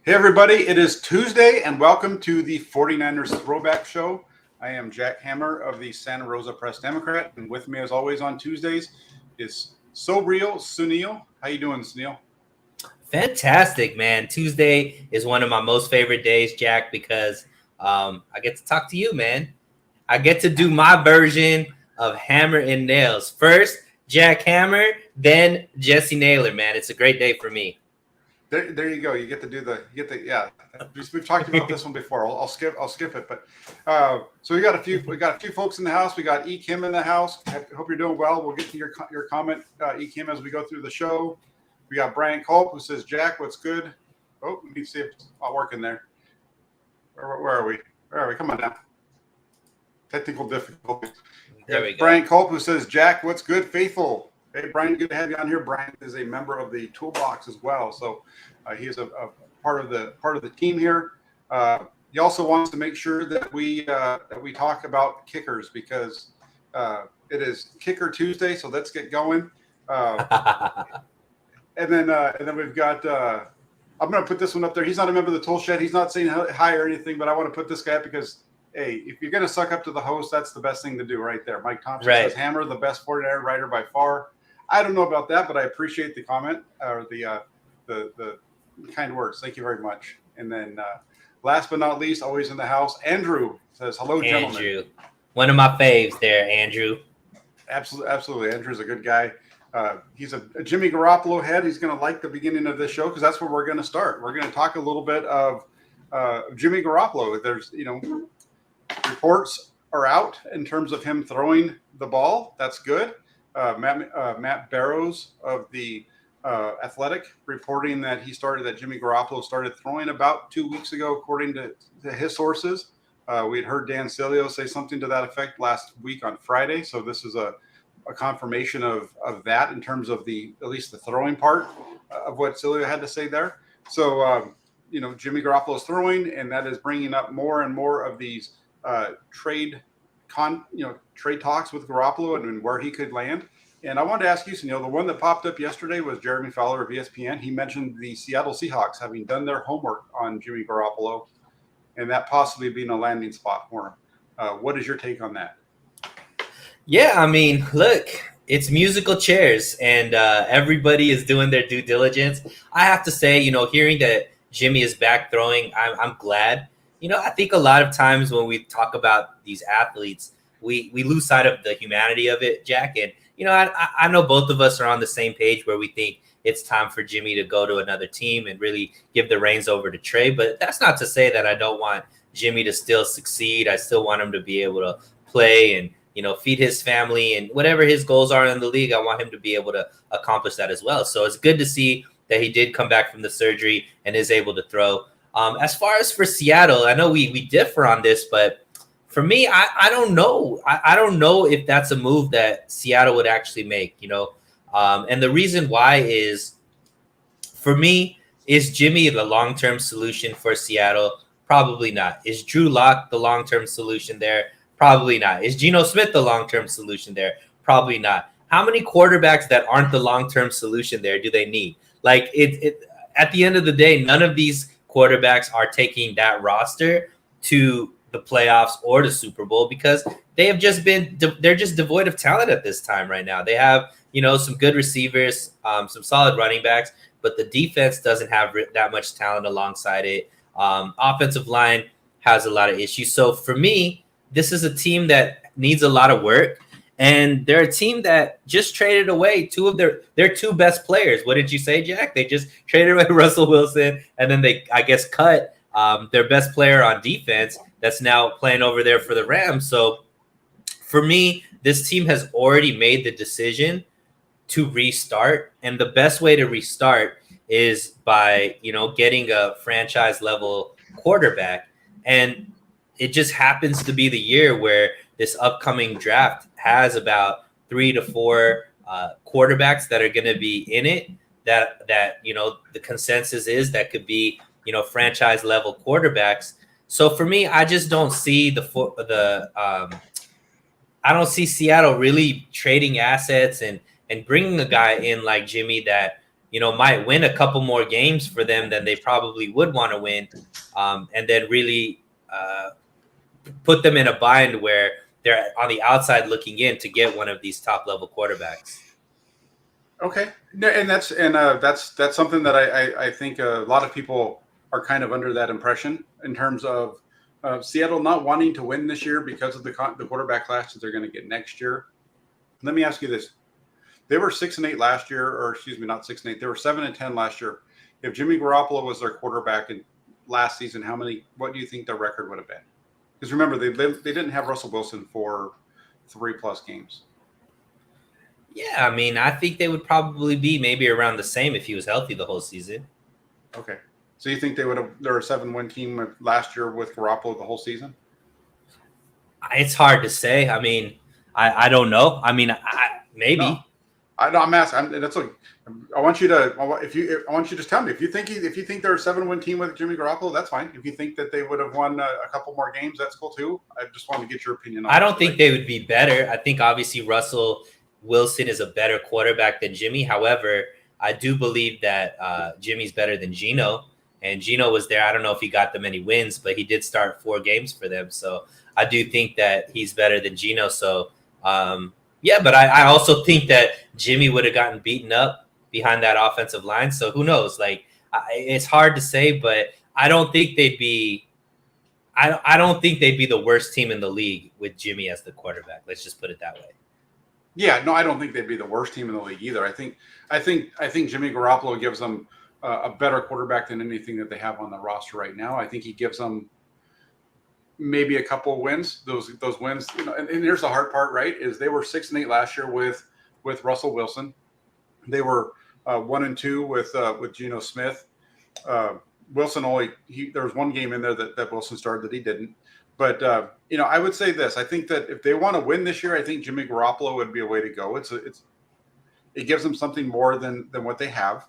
Hey, everybody. It is Tuesday, and welcome to the 49ers Throwback Show. I am Jack Hammer of the Santa Rosa Press Democrat, and with me, as always, on Tuesdays is So Real Suneil. How you doing, Suneil? Fantastic, man. Tuesday is one of my most favorite days, Jack, because I get to talk to you, man. I get to do my version of Hammer and Nails. First, Jack Hammer, then Jesse Naylor, man. It's a great day for me. There you go. You get to yeah. We've talked about this one before. I'll skip it. But so we got a few folks in the house. We got E Kim in the house. I hope you're doing well. We'll get to your comment, E Kim, as we go through the show. We got Brian Culp, who says, Jack, what's good? Oh, let me see if it's not working there. Where are we? Come on now. Technical difficulties. There we go. Brian Culp, who says, Jack, what's good, faithful? Hey, Brian, good to have you on here. Brian is a member of the Toolbox as well, so he is a part of the team here. He also wants to make sure that we talk about kickers because it is Kicker Tuesday, so let's get going. And then we've got. I'm going to put this one up there. He's not a member of the Tool Shed. He's not saying hi or anything, but I want to put this guy up because, hey, if you're going to suck up to the host, that's the best thing to do right there. Mike Thompson says, Hammer, the best 49er writer by far. I don't know about that, but I appreciate the comment or the kind words. Thank you very much. And then last but not least, always in the house, Andrew says, hello, gentlemen. Andrew, one of my faves there, Andrew. Absolutely. Andrew's a good guy. He's a Jimmy Garoppolo head. He's going to like the beginning of this show because that's where we're going to start. We're going to talk a little bit of Jimmy Garoppolo. There's, reports are out in terms of him throwing the ball. That's good. Matt Barrows of the Athletic reporting that Jimmy Garoppolo started throwing about 2 weeks ago, according to his sources. We had heard Dan Sileo say something to that effect last week on Friday. So this is a confirmation of that in terms of at least the throwing part of what Sileo had to say there. So, Jimmy Garoppolo is throwing, and that is bringing up more and more of these trade talks with Garoppolo and where he could land. And I wanted to ask you, Suneil, the one that popped up yesterday was Jeremy Fowler of ESPN. He mentioned the Seattle Seahawks having done their homework on Jimmy Garoppolo and that possibly being a landing spot for him. What is your take on that? Yeah, I mean, look, it's musical chairs and everybody is doing their due diligence. I have to say, hearing that Jimmy is back throwing, I'm glad. I think a lot of times when we talk about these athletes, we lose sight of the humanity of it, Jack. And, I know both of us are on the same page where we think it's time for Jimmy to go to another team and really give the reins over to Trey. But that's not to say that I don't want Jimmy to still succeed. I still want him to be able to play and, feed his family and whatever his goals are in the league. I want him to be able to accomplish that as well. So it's good to see that he did come back from the surgery and is able to throw. As far as for Seattle, I know we differ on this, but for me, I don't know. I don't know if that's a move that Seattle would actually make, and the reason why is, for me, is Jimmy the long-term solution for Seattle? Probably not. Is Drew Lock the long-term solution there? Probably not. Is Geno Smith the long-term solution there? Probably not. How many quarterbacks that aren't the long-term solution there do they need? Like at the end of the day, none of these quarterbacks are taking that roster to the playoffs or the Super Bowl because they're just devoid of talent at this time right now. They have, some good receivers, some solid running backs, but the defense doesn't have that much talent alongside it. Offensive line has a lot of issues. So for me, this is a team that needs a lot of work. And they're a team that just traded away two of their two best players. What did you say, Jack? They just traded away Russell Wilson, and then they, I guess, cut their best player on defense that's now playing over there for the Rams. So for me, this team has already made the decision to restart. And the best way to restart is by, getting a franchise level quarterback. And it just happens to be the year where this upcoming draft has about 3 to 4 quarterbacks that are going to be in it that the consensus is that could be, franchise level quarterbacks. So for me, I just don't see I don't see Seattle really trading assets and bringing a guy in like Jimmy that, might win a couple more games for them than they probably would want to win, and then really put them in a bind where they're on the outside looking in to get one of these top level quarterbacks. Okay, and that's something that I think a lot of people are kind of under that impression in terms of Seattle not wanting to win this year because of the quarterback class that they're going to get next year. Let me ask you this: they were 6-8 last year, or excuse me, not 6-8. They were 7-10 last year. If Jimmy Garoppolo was their quarterback in last season, what do you think their record would have been? Because remember, they didn't have Russell Wilson for 3+ games. Yeah, I mean, I think they would probably be maybe around the same if he was healthy the whole season. Okay. So you think they're a 7-win team last year with Garoppolo the whole season? It's hard to say. I mean, I don't know. I mean, maybe. No. I'm asking. I want you to just tell me if you think they're a 7-win team with Jimmy Garoppolo, that's fine. If you think that they would have won a couple more games, that's cool too. I just want to get your opinion on I don't think they would be better. I think obviously Russell Wilson is a better quarterback than Jimmy. However, I do believe that Jimmy's better than Geno, and Geno was there. I don't know if he got them any wins, but he did start 4 games for them. So I do think that he's better than Geno. So yeah, but I also think that Jimmy would have gotten beaten up behind that offensive line. So who knows? Like it's hard to say, but I don't think they'd be. I don't think they'd be the worst team in the league with Jimmy as the quarterback. Let's just put it that way. Yeah, no, I don't think they'd be the worst team in the league either. I think Jimmy Garoppolo gives them a better quarterback than anything that they have on the roster right now. I think he gives them maybe a couple of wins. Those wins, and here's the hard part, right? Is they were 6-8 last year with Russell Wilson. They were 1-2 with Geno Smith. Wilson there was one game in there that Wilson started that he didn't. But I would say this: I think that if they want to win this year, I think Jimmy Garoppolo would be a way to go. It gives them something more than what they have.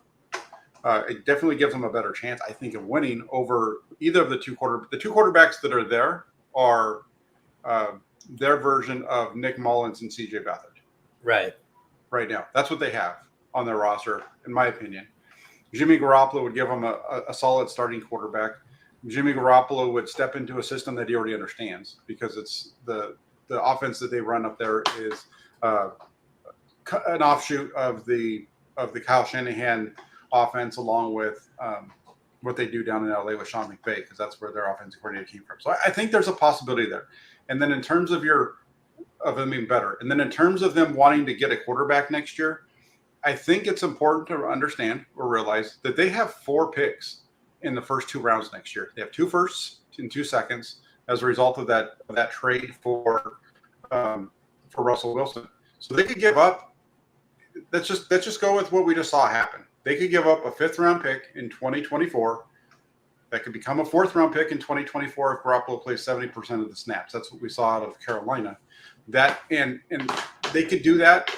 It definitely gives them a better chance, I think, of winning over either of the two quarterbacks that are there are their version of Nick Mullins and C.J. Beathard. Right now, that's what they have on their roster, in my opinion. Jimmy Garoppolo would give them a solid starting quarterback. Jimmy Garoppolo would step into a system that he already understands because it's the offense that they run up there is an offshoot of the Kyle Shanahan offense, along with what they do down in LA with Sean McVay, because that's where their offensive coordinator came from. So I think there's a possibility there. And then in terms of them being better, and then in terms of them wanting to get a quarterback next year, I think it's important to understand or realize that they have 4 picks in the first 2 rounds next year. They have 2 firsts and 2 seconds as a result of that trade for Russell Wilson. So they could give up. Let's just go with what we just saw happen. They could give up a 5th-round pick in 2024. That could become a 4th-round pick in 2024 if Garoppolo plays 70% of the snaps. That's what we saw out of Carolina. And they could do that.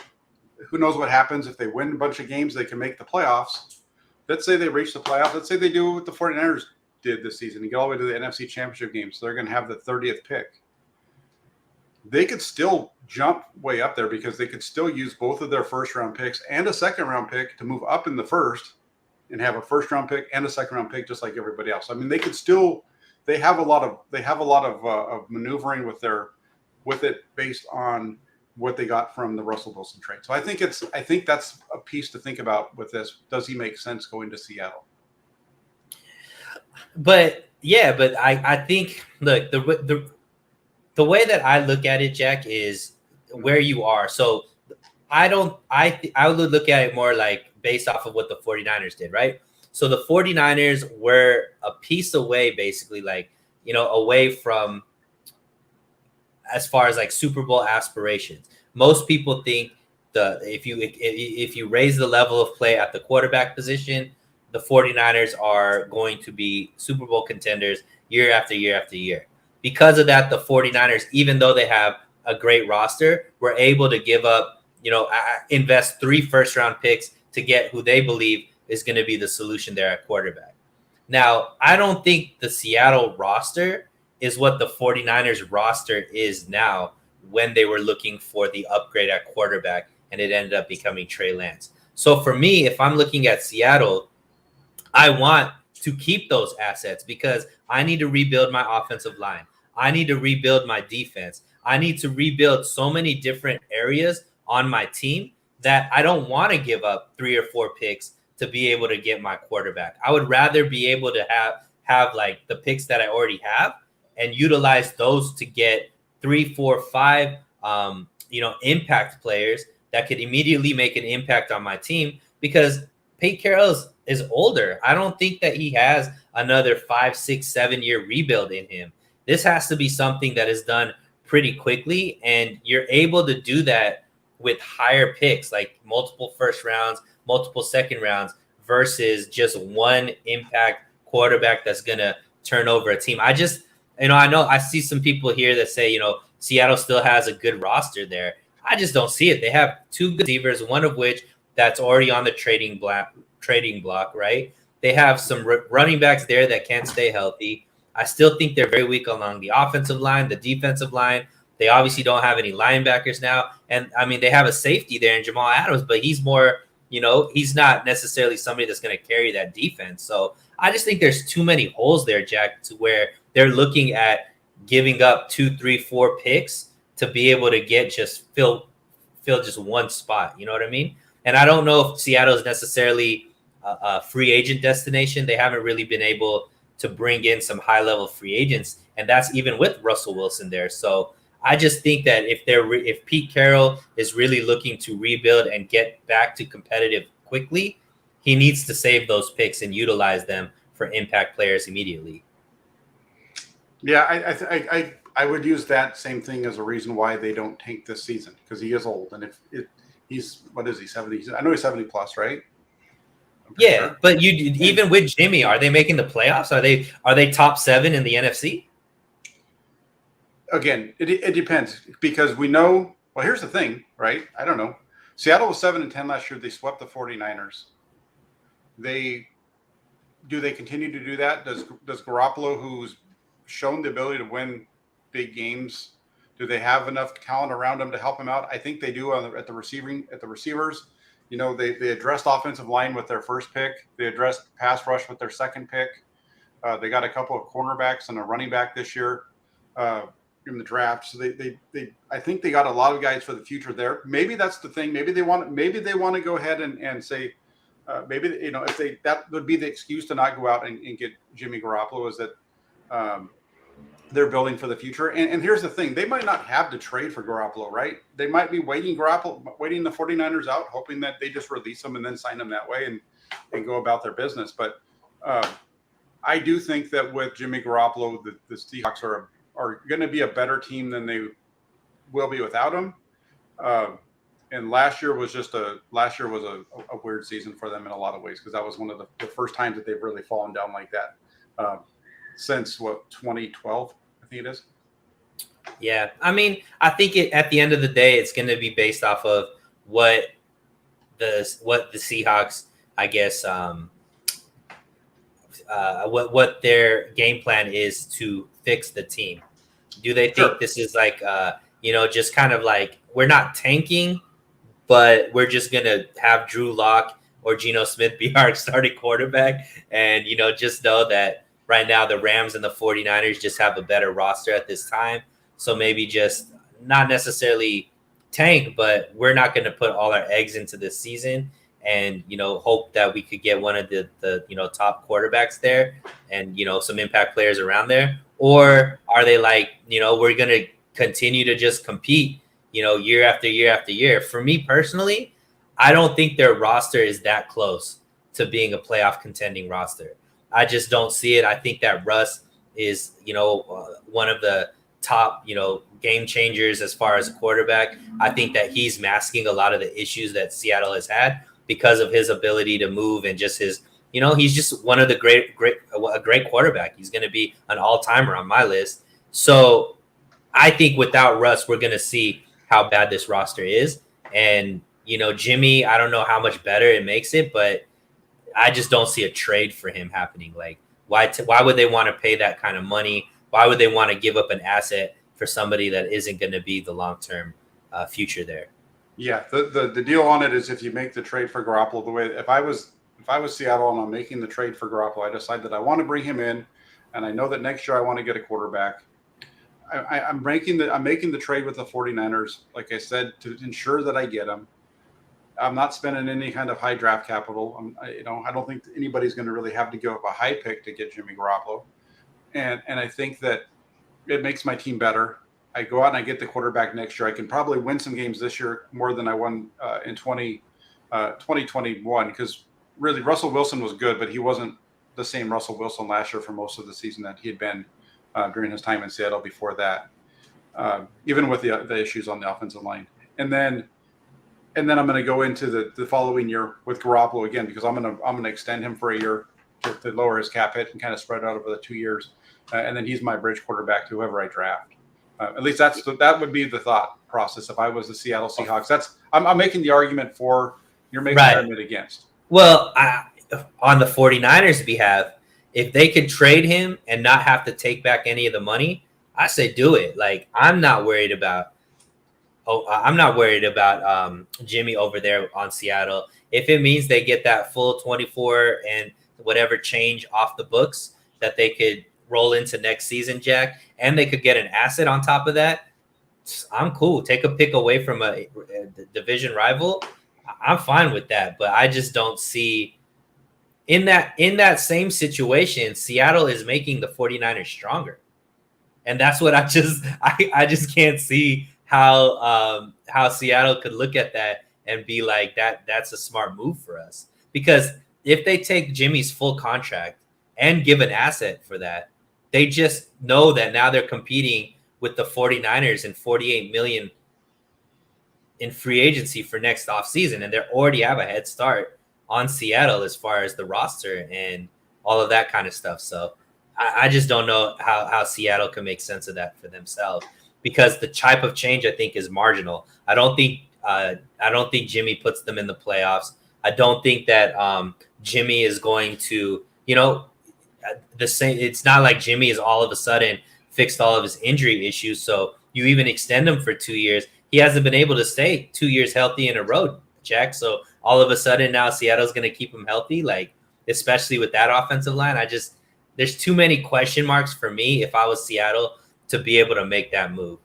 Who knows what happens if they win a bunch of games? They can make the playoffs. Let's say they reach the playoffs. Let's say they do what the 49ers did this season and get all the way to the NFC Championship game. So they're going to have the 30th pick. They could still jump way up there because they could still use both of their 1st-round picks and a 2nd-round pick to move up in the first and have a 1st-round pick and a 2nd-round pick just like everybody else. I mean, they have a lot of maneuvering with it based on what they got from the Russell Wilson trade. So I think that's a piece to think about with this. Does he make sense going to Seattle? But yeah, but I think look, the way that I look at it, Jack, is where you are. So I would look at it more like based off of what the 49ers did, right? So the 49ers were a piece away, basically, like, away from as far as like Super Bowl aspirations. Most people think if you raise the level of play at the quarterback position, the 49ers are going to be Super Bowl contenders year after year after year. Because of that, the 49ers, even though they have a great roster, were able to give up, invest 3 first-round picks to get who they believe is going to be the solution there at quarterback. Now, I don't think the Seattle roster is what the 49ers roster is now when they were looking for the upgrade at quarterback, and it ended up becoming Trey Lance. So for me, if I'm looking at Seattle, I want to keep those assets because I need to rebuild my offensive line. I need to rebuild my defense. I need to rebuild so many different areas on my team that I don't want to give up 3 or 4 picks to be able to get my quarterback. I would rather be able to have like the picks that I already have and utilize those to get 3, 4, 5 impact players that could immediately make an impact on my team because Pete Carroll is older. I don't think that he has another 5, 6, 7 year rebuild in him. This has to be something that is done pretty quickly, and you're able to do that with higher picks, like multiple first rounds, multiple second rounds, versus just one impact quarterback that's going to turn over a team. I know I see some people here that say, Seattle still has a good roster there. I just don't see it. They have 2 good receivers, one of which that's already on the trading block, right? They have some running backs there that can't stay healthy. I still think they're very weak along the offensive line, the defensive line. They obviously don't have any linebackers now. And, I mean, they have a safety there in Jamal Adams, but he's more, he's not necessarily somebody that's going to carry that defense. So I just think there's too many holes there, Jack, to where they're looking at giving up 2, 3, 4 picks to be able to get just fill just one spot. You know what I mean? And I don't know if Seattle is necessarily a free agent destination. They haven't really been able to bring in some high-level free agents, and that's even with Russell Wilson there. So I just think that if Pete Carroll is really looking to rebuild and get back to competitive quickly, he needs to save those picks and utilize them for impact players immediately. Yeah, I would use that same thing as a reason why they don't tank this season, because he is old, and he's, what is he, 70? I know he's 70 plus, right? Yeah, sure. But even with Jimmy, are they making the playoffs? Are they top 7 in the NFC? Again, it depends, because we know. Well, here's the thing, right? I don't know. Seattle was 7-10 last year. They swept the 49ers. Do they continue to do that? Does Garoppolo, who's shown the ability to win big games, do they have enough talent around him to help him out? I think they do at the receivers. They addressed offensive line with their first pick. They addressed pass rush with their second pick. They got a couple of cornerbacks and a running back this year in the draft. So I think they got a lot of guys for the future there. Maybe that's the thing. Maybe they want to go ahead and say if that would be the excuse to not go out and get Jimmy Garoppolo, is that they're building for the future. And here's the thing. They might not have to trade for Garoppolo, right? They might be waiting the 49ers out, hoping that they just release them and then sign them that way and go about their business. But I do think that with Jimmy Garoppolo, the Seahawks are going to be a better team than they will be without him. And last year was a weird season for them in a lot of ways, because that was one of the first times that they've really fallen down like that since 2012. I think it is. Yeah, I mean, I think at the end of the day, it's going to be based off of what the Seahawks, I guess, what their game plan is to fix the team. Do they think this is like, just kind of like, we're not tanking, but we're just going to have Drew Lock or Geno Smith be our starting quarterback, and just know that right now the Rams and the 49ers just have a better roster at this time. So maybe just not necessarily tank, but we're not going to put all our eggs into this season and, hope that we could get one of the top quarterbacks there and, some impact players around there. Or are they like, we're going to continue to just compete, year after year after year? For me personally, I don't think their roster is that close to being a playoff contending roster. I just don't see it. I think that Russ is, one of the top, game changers as far as a quarterback. I think that he's masking a lot of the issues that Seattle has had because of his ability to move and just his, he's just one of the great quarterback. He's going to be an all-timer on my list. So I think without Russ, we're going to see how bad this roster is. And, Jimmy, I don't know how much better it makes it, but I just don't see a trade for him happening. Like, why would they want to pay that kind of money? Why would they want to give up an asset for somebody that isn't going to be the long-term future there? Yeah, the deal on it is if you make the trade for Garoppolo, the way if I was Seattle and I'm making the trade for Garoppolo, I decide that I want to bring him in, and I know that next year I want to get a quarterback. I'm making the trade with the 49ers, like I said, to ensure that I get him. I'm not spending any kind of high draft capital. I don't think anybody's going to really have to give up a high pick to get Jimmy Garoppolo, and I think that it makes my team better. I go out and I get the quarterback next year. I can probably win some games this year more than I won in 2021 because really Russell Wilson was good, but he wasn't the same Russell Wilson last year for most of the season that he had been during his time in Seattle before that, even with the issues on the offensive line. And then I'm going to go into the following year with Garoppolo again because I'm going to extend him for a year to lower his cap hit and kind of spread out over the 2 years. And then he's my bridge quarterback to whoever I draft. At least that would be the thought process if I was the Seattle Seahawks. I'm making the argument for, you're making the argument against. Well, on the 49ers behalf, if they could trade him and not have to take back any of the money, I say do it. Like I'm not worried about Jimmy over there on Seattle. If it means they get that full 24 and whatever change off the books that they could roll into next season, Jack, and they could get an asset on top of that, I'm cool. Take a pick away from a division rival. I'm fine with that, but I just don't see in that same situation, Seattle is making the 49ers stronger. And that's what I just can't see how Seattle could look at that and be like that's a smart move for us. Because if they take Jimmy's full contract and give an asset for that, they just know that now they're competing with the 49ers and $48 million in free agency for next offseason, and they already have a head start on Seattle as far as the roster and all of that kind of stuff. So I just don't know how Seattle can make sense of that for themselves because the type of change I think is marginal. I don't think Jimmy puts them in the playoffs. I don't think that Jimmy is going to, the same. It's not like Jimmy is all of a sudden fixed all of his injury issues. So you even extend him for 2 years. He hasn't been able to stay 2 years healthy in a row, Jack. So all of a sudden now Seattle's going to keep him healthy, like especially with that offensive line. There's too many question marks for me if I was Seattle to be able to make that move.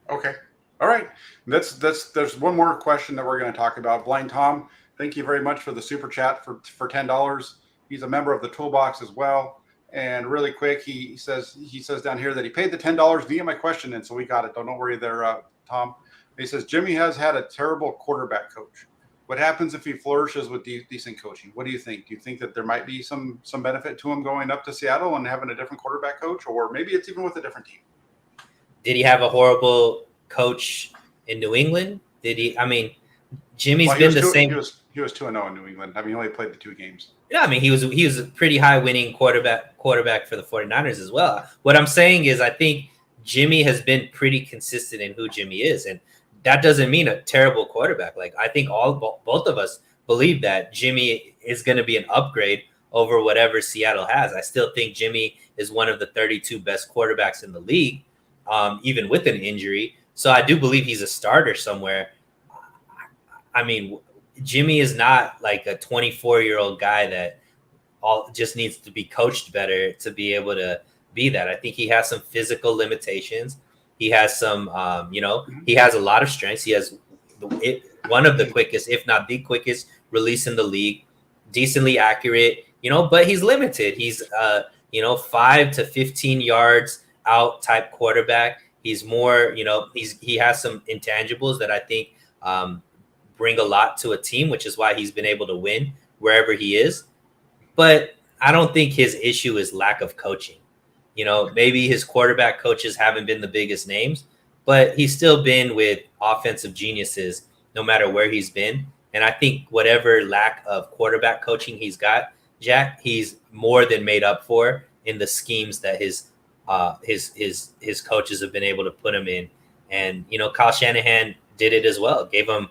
Okay. All right. There's one more question that we're going to talk about. Blind Tom, thank you very much for the super chat for $10. He's a member of the Toolbox as well. And really quick, he says down here that he paid the $10 via my question, and so we got it. Don't worry there, Tom. He says Jimmy has had a terrible quarterback coach. What happens if he flourishes with decent coaching? What do you think? Do you think that there might be some benefit to him going up to Seattle and having a different quarterback coach, or maybe it's even with a different team? Did he have a horrible coach in New England? Did he? I mean, Jimmy's been the same. He was 2-0 in New England. I mean, he only played the 2 games. Yeah, I mean, he was a pretty high winning quarterback for the 49ers as well. What I'm saying is I think Jimmy has been pretty consistent in who Jimmy is, and that doesn't mean a terrible quarterback. Like I think both of us believe that Jimmy is going to be an upgrade over whatever Seattle has. I still think Jimmy is one of the 32 best quarterbacks in the league, even with an injury. So I do believe he's a starter somewhere. I mean, Jimmy is not like a 24-year-old guy that just needs to be coached better to be able to be that. I think he has some physical limitations. He has some, he has a lot of strengths. He has one of the quickest, if not the quickest, release in the league. Decently accurate, but he's limited. He's, 5 to 15 yards out type quarterback. He's more, he has some intangibles that I think bring a lot to a team, which is why he's been able to win wherever he is. But I don't think his issue is lack of coaching. Maybe his quarterback coaches haven't been the biggest names, but he's still been with offensive geniuses no matter where he's been. And I think whatever lack of quarterback coaching he's got, Jack, he's more than made up for in the schemes that his coaches have been able to put him in. And, Kyle Shanahan did it as well, gave him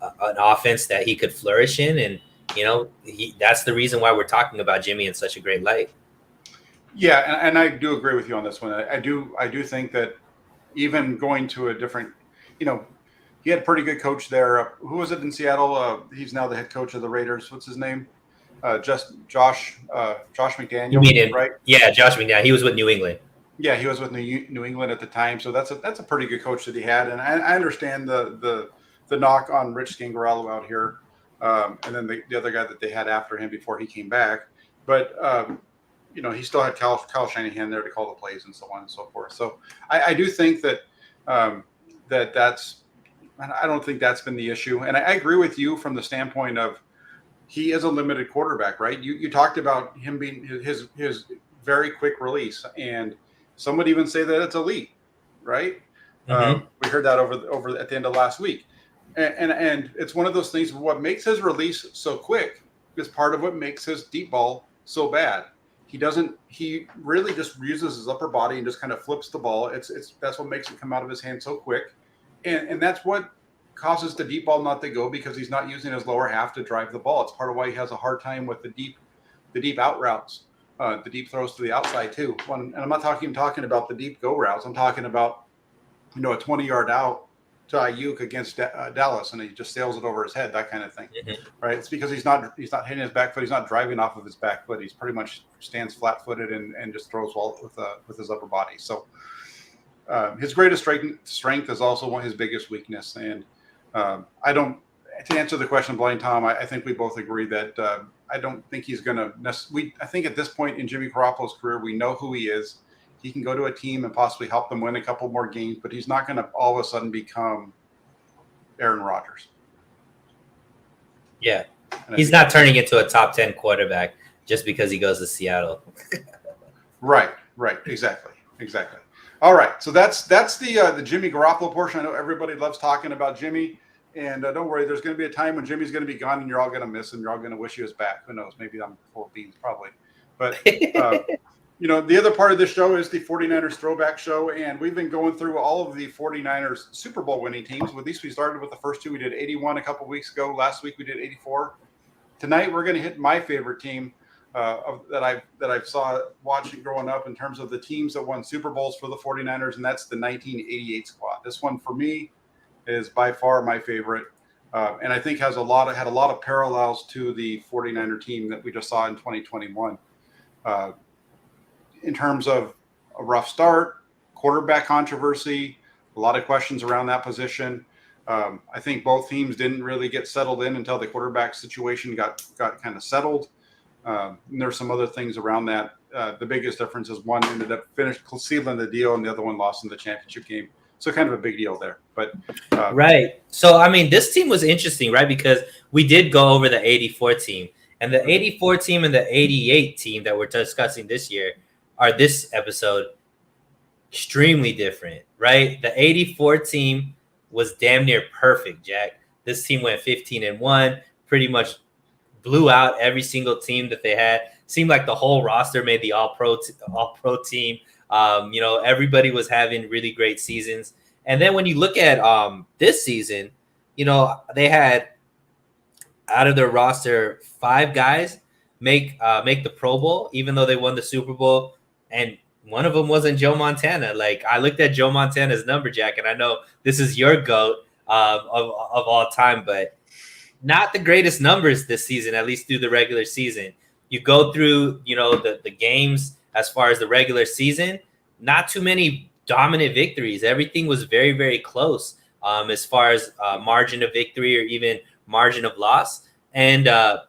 an offense that he could flourish in. And, that's the reason why we're talking about Jimmy in such a great light. Yeah, and I do agree with you on this one. I do think that even going to a different, he had a pretty good coach there. Who was it in Seattle? He's now the head coach of the Raiders. What's his name? Josh You McDaniel, mean him? right? Yeah, Josh McDaniel. He was with New England. Yeah, he was with New England at the time, so that's a pretty good coach that he had. And I understand the knock on Rich Scangarello out here, and then the other guy that they had after him before he came back. But he still had Kyle Shanahan there to call the plays and so on and so forth. So I do think that that's. I don't think that's been the issue, and I agree with you from the standpoint of he is a limited quarterback, right? You talked about him being his very quick release, and some would even say that it's elite, right? Mm-hmm. We heard that over at the end of last week, and it's one of those things. What makes his release so quick is part of what makes his deep ball so bad. He really just uses his upper body and just kind of flips the ball. That's what makes it come out of his hand so quick, and that's what causes the deep ball not to go, because he's not using his lower half to drive the ball. It's part of why he has a hard time with the deep out routes. The deep throws to the outside too. And I'm not talking about the deep go routes. I'm talking about, a 20-yard out to Ayuk against Dallas, and he just sails it over his head, that kind of thing, right? It's because he's not hitting his back foot. He's not driving off of his back foot. He's pretty much stands flat-footed and just throws well with his upper body. So his greatest strength is also his biggest weakness. And to answer the question, Blaine, Tom, I think we both agree that I don't think he's going to I think at this point in Jimmy Garoppolo's career, we know who he is. He can go to a team and possibly help them win a couple more games, but he's not going to all of a sudden become Aaron Rodgers. Yeah. He's not turning into a top 10 quarterback just because he goes to Seattle. Right. Exactly. All right. So that's the Jimmy Garoppolo portion. I know everybody loves talking about Jimmy. And don't worry, there's going to be a time when Jimmy's going to be gone and you're all going to miss him. You're all going to wish he was back. Who knows? Maybe I'm full of beans, probably. But, the other part of this show is the 49ers throwback show. And we've been going through all of the 49ers Super Bowl winning teams. At least we started with the first two. We did 81 a couple weeks ago. Last week we did 84. Tonight we're going to hit my favorite team that I saw watching growing up in terms of the teams that won Super Bowls for the 49ers. And that's the 1988 squad. This one for me is by far my favorite, and I think had a lot of parallels to the 49er team that we just saw in 2021. In terms of a rough start, quarterback controversy, a lot of questions around that position. I think both teams didn't really get settled in until the quarterback situation got kind of settled. And there's some other things around that. The biggest difference is one ended up sealing the deal, and the other one lost in the championship game. So kind of a big deal there, but right. So this team was interesting, right? Because we did go over the 84 team, and the 84 team and the 88 team that we're discussing this episode, extremely different, right? The 84 team was damn near perfect, Jack. This team went 15-1, pretty much blew out every single team that they had. Seemed like the whole roster made the all-pro team. Everybody was having really great seasons. And then when you look at this season, they had out of their roster 5 guys make the Pro Bowl, even though they won the Super Bowl. And one of them wasn't Joe Montana. Like, I looked at Joe Montana's number, Jack, and I know this is your GOAT of all time, but not the greatest numbers this season, at least through the regular season. You go through, the games as far as the regular season, not too many dominant victories. Everything was very, very close as far as margin of victory or even margin of loss. And, the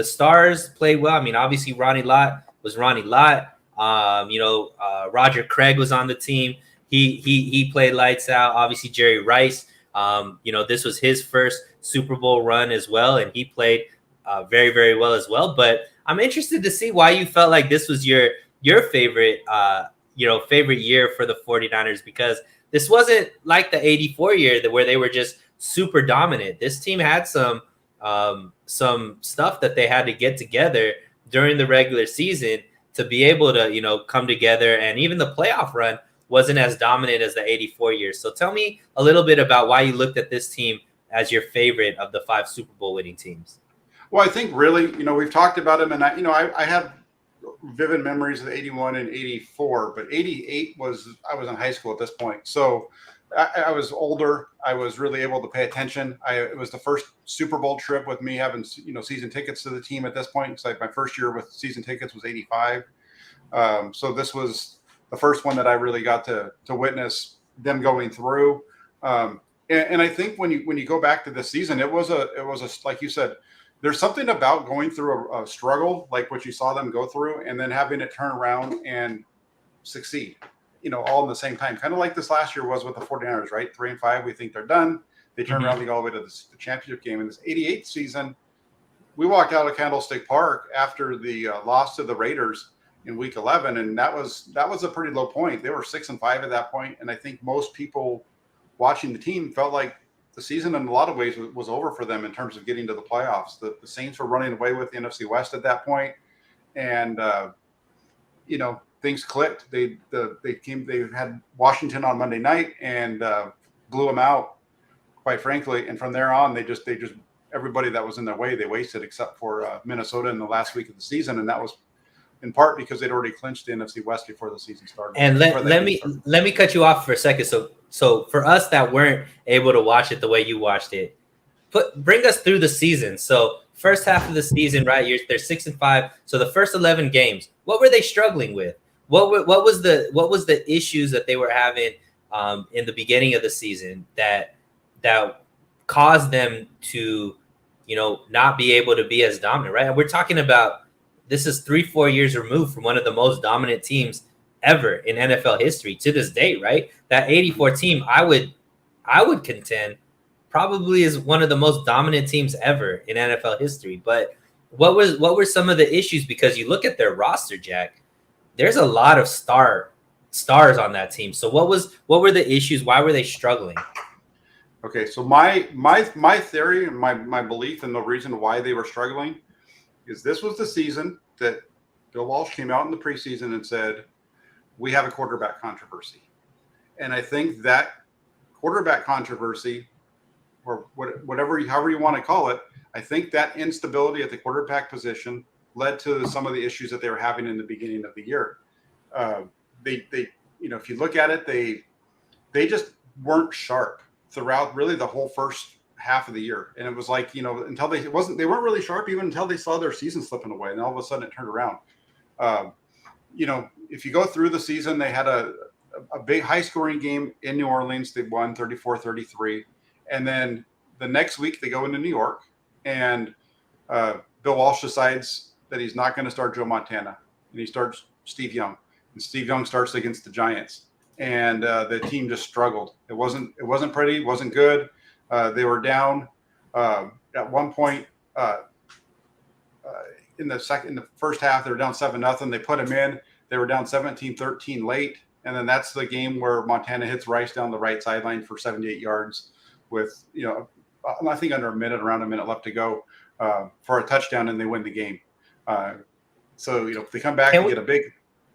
stars played well. Obviously Ronnie Lott was Ronnie Lott. Roger Craig was on the team. He played lights out. Obviously Jerry Rice, this was his first Super Bowl run as well, and he played very, very well as well. But I'm interested to see why you felt like this was your favorite, favorite year for the 49ers, because this wasn't like the 84 year where they were just super dominant. This team had some stuff that they had to get together during the regular season to be able to, come together. And even the playoff run wasn't as dominant as the 84 years. So tell me a little bit about why you looked at this team as your favorite of the 5 Super Bowl winning teams. Well, I think really, we've talked about him, and I have vivid memories of 81 and 84, but 88 I was in high school at this point. So I was older. I was really able to pay attention. It was the first Super Bowl trip with me having season tickets to the team at this point. It's like my first year with season tickets was '85. So this was the first one that I really got to witness them going through. And I think when you go back to this season, it was a like you said, there's something about going through a struggle like what you saw them go through, and then having it turn around and succeed. All in the same time, kind of like this last year was with the 49ers, right? 3-5, we think they're done. They turn around, they go all the way to the championship game. In this '88 season, we walked out of Candlestick Park after the loss to the Raiders in Week 11, and that was a pretty low point. They were 6-5 at that point, and I think most people watching the team felt like the season in a lot of ways was over for them in terms of getting to the playoffs. The Saints were running away with the NFC West at that point, and things clicked. They had Washington on Monday night and blew them out, quite frankly. And from there on, they just everybody that was in their way, they wasted, except for Minnesota in the last week of the season, and that was in part because they'd already clinched the NFC West before the season started. And let me cut you off for a second. So for us that weren't able to watch it the way you watched it, bring us through the season. So first half of the season, right? They're 6-5. So the first 11 games, what were they struggling with? What was the issues that they were having in the beginning of the season that caused them to not be able to be as dominant, right? And we're talking about, this is 3-4 years removed from one of the most dominant teams ever in NFL history to this day, right? That '84 team, I would contend, probably is one of the most dominant teams ever in NFL history. But what were some of the issues? Because you look at their roster, Jack, there's a lot of stars on that team. So what were the issues? Why were they struggling? Okay, so my theory and my belief and the reason why they were struggling is this was the season that Bill Walsh came out in the preseason and said, we have a quarterback controversy. And I think that quarterback controversy, or however you want to call it, I think that instability at the quarterback position led to some of the issues that they were having in the beginning of the year. If you look at it, they just weren't sharp throughout really the whole first half of the year. And it was like, until they weren't really sharp even until they saw their season slipping away. And all of a sudden it turned around. If you go through the season, they had a big high scoring game in New Orleans. They won 34-33. And then the next week they go into New York, and Bill Walsh decides that he's not going to start Joe Montana, and he starts Steve Young, and Steve Young starts against the Giants, and the team just struggled. It wasn't pretty, wasn't good. They were down at one point in the first half. They were down 7-0. They put him in. They were down 17-13 late, and then that's the game where Montana hits Rice down the right sideline for 78 yards with I think around a minute left to go for a touchdown, and they win the game. So if they come back and get a big.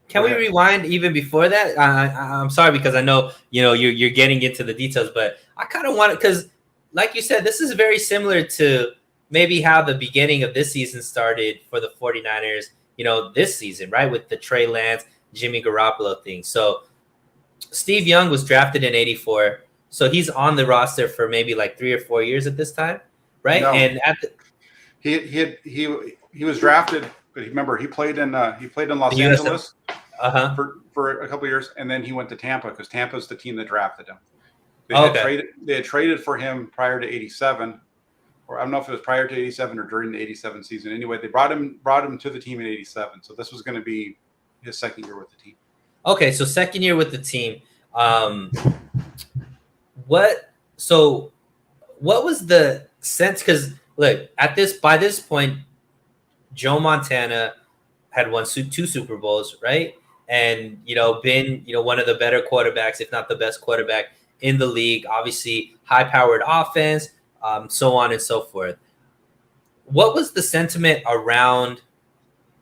Can we rewind even before that? I'm sorry, because I know you're getting into the details, but I kind of want it because, like you said, this is very similar to maybe how the beginning of this season started for the 49ers. This season, right, with the Trey Lance, Jimmy Garoppolo thing. So Steve Young was drafted in '84, so he's on the roster for maybe like 3 or 4 years at this time, right? No. And he was drafted, but remember he played in Los Angeles. For a couple of years, and then he went to Tampa because Tampa's the team that drafted him. They had traded for him prior to '87, or I don't know if it was prior to '87 or during the '87 season. Anyway, they brought him to the team in ’87, so this was going to be his second year with the team. Okay, so second year with the team. What was the sense? Because look, by this point, Joe Montana had won 2 Super Bowls, right? And, been, one of the better quarterbacks, if not the best quarterback in the league, obviously high-powered offense, so on and so forth. What was the sentiment around,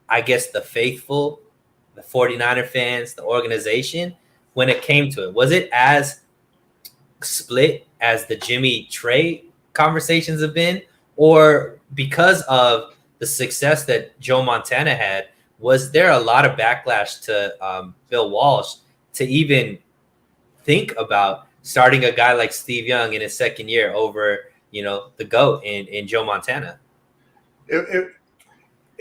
I guess, the faithful, the 49er fans, the organization, when it came to it? Was it as split as the Jimmy Trey conversations have been? Or because of the success that Joe Montana had, was there a lot of backlash to Bill Walsh to even think about starting a guy like Steve Young in his second year over, the GOAT in Joe Montana. It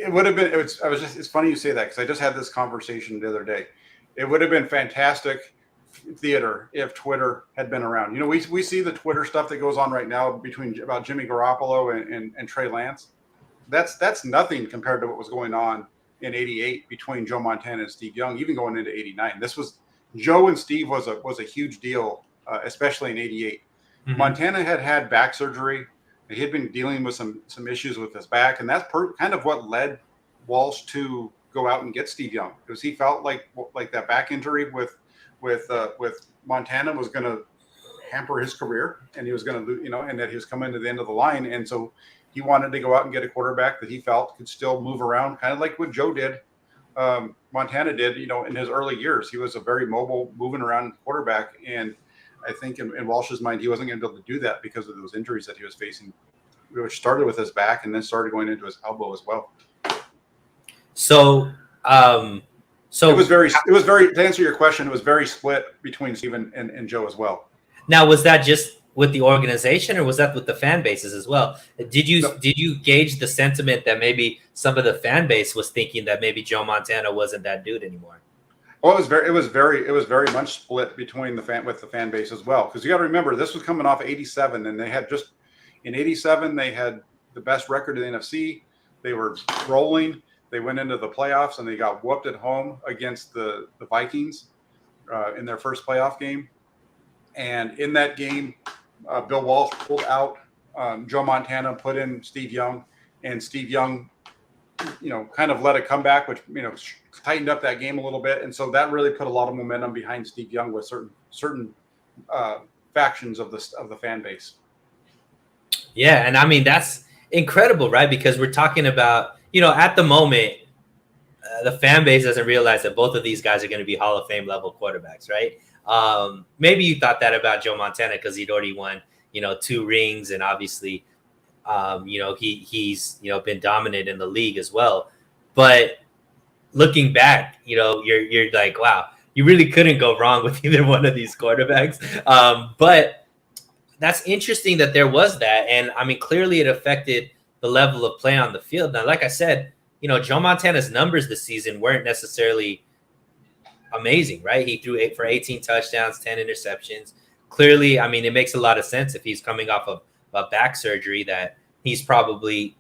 would have been. It's funny you say that because I just had this conversation the other day. It would have been fantastic theater if Twitter had been around. We see the Twitter stuff that goes on right now about Jimmy Garoppolo and Trey Lance. That's nothing compared to what was going on in '88 between Joe Montana and Steve Young, even going into '89. This was Joe and Steve was a huge deal, especially in '88. Mm-hmm. Montana had back surgery. He had been dealing with some issues with his back, and that's kind of what led Walsh to go out and get Steve Young, because he felt like that back injury with Montana was going to hamper his career, and he was going to and that he was coming to the end of the line, and so he wanted to go out and get a quarterback that he felt could still move around, kind of like what Joe did. Montana did, in his early years. He was a very mobile, moving around quarterback, and I think in Walsh's mind, he wasn't going to be able to do that because of those injuries that he was facing, which started with his back and then started going into his elbow as well. So it was very, to answer your question, it was very split between Steven and Joe as well. Now, was that just with the organization, or was that with the fan bases as well? Did you gauge the sentiment that maybe some of the fan base was thinking that maybe Joe Montana wasn't that dude anymore? Well, it was very much split between the fan base as well, because you got to remember this was coming off '87, and they had in '87 they had the best record in the NFC. They were rolling. They went into the playoffs and they got whooped at home against the Vikings in their first playoff game. And in that game, Bill Walsh pulled out Joe Montana, put in Steve Young, and Steve Young, kind of led a comeback, which tightened up that game a little bit, and so that really put a lot of momentum behind Steve Young with certain factions of the fan base. Yeah, and I mean that's incredible, right? Because we're talking about, at the moment, the fan base doesn't realize that both of these guys are going to be Hall of Fame level quarterbacks, right? Maybe you thought that about Joe Montana because he'd already won, 2 rings, and obviously, he's been dominant in the league as well. But looking back, you're like, wow, you really couldn't go wrong with either one of these quarterbacks. But that's interesting that there was that, and I mean, clearly it affected the level of play on the field. Now, like I said, Joe Montana's numbers this season weren't necessarily amazing, right? He threw 18 touchdowns, 10 interceptions. Clearly, I mean, it makes a lot of sense if he's coming off of a back surgery that he's probably,